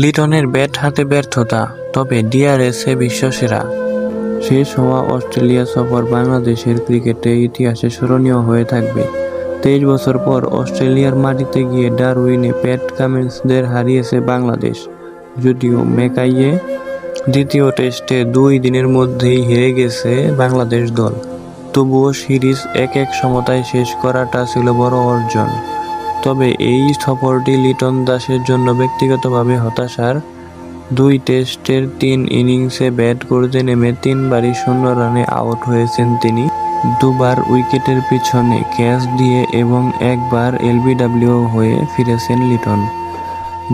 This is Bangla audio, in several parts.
লিটনের ব্যাট হাতে ব্যর্থতা, তবে ডিআরএসে বিশ্বসেরা। শেষ হওয়া অস্ট্রেলিয়া সফর বাংলাদেশের ক্রিকেটে ইতিহাসে স্মরণীয় হয়ে থাকবে। 23 বছর পর অস্ট্রেলিয়ার মাটিতে গিয়ে ডারউইনে প্যাট কামিন্সদের হারিয়েছে বাংলাদেশ। যদিও মেকাইয়ে দ্বিতীয় টেস্টে 2 দিনের মধ্যেই হেরে গেছে বাংলাদেশ দল, তবুও সিরিজ 1-1 সমতায় শেষ করাটা ছিল বড় অর্জন। তবে এই সফরটি লিটন দাসের জন্য ব্যক্তিগতভাবে হতাশার। 2 টেস্টের 3 ইনিংসে ব্যাট করতে নেমে 3 বারই 0 রানে আউট হয়েছেন তিনি। 2 বার উইকেটের পিছনে ক্যাচ দিয়ে এবং 1 বার এলবিডব্লিউ হয়ে ফিরেছেন লিটন।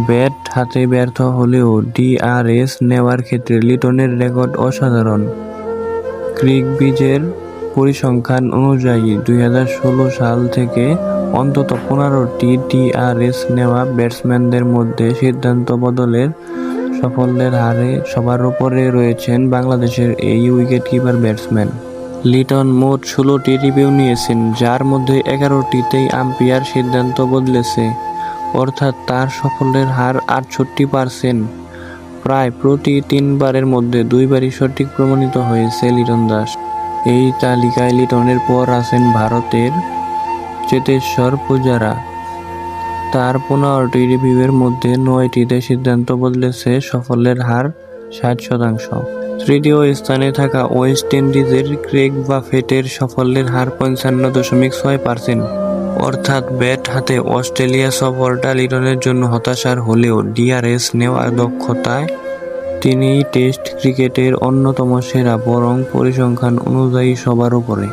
ব্যাট হাতে ব্যর্থ হলেও ডিআরএস নেওয়ার ক্ষেত্রে লিটনের রেকর্ড অসাধারণ। ক্রিকবিজের পরিসংখ্যান অনুযায়ী 2016 সাল থেকে অন্তত 15টি ডিআরএস নেওয়া ব্যাটসম্যানদের মধ্যে সিদ্ধান্ত বদলের সাফল্যের হারে সবার উপরে রয়েছেন বাংলাদেশের এই উইকেটকিপার ব্যাটসম্যান। লিটন মোট 16টি রিভিউ নিয়েছেন, যার মধ্যে 11টিতেই আম্পায়ার সিদ্ধান্ত বদলেছে, অর্থাৎ তার সাফল্যের হার 68%। প্রায় প্রতি 3 বারের মধ্যে 2 বারই সঠিক প্রমাণিত হয়েছে লিটন দাস। এই তালিকায় লিটনের পর আছেন ভারতের চেতেশ্বর পূজারা। তার 15টি রিভিউয়ের মধ্যে 9টিতে সিদ্ধান্ত বদলেছে, সাফল্যের হার 60%। তৃতীয় স্থানে থাকা ওয়েস্ট ইন্ডিজের ক্রেগ বাফেটের সাফল্যের হার 55.6%। অর্থাৎ ব্যাট হাতে অস্ট্রেলিয়া সফরটা লিটনের জন্য হতাশার হলেও ডিআরএস নেওয়ার দক্ষতায় তিনি টেস্ট ক্রিকেটের অন্যতম সেরা, বরং পরিসংখ্যান অনুযায়ী সবার উপরে।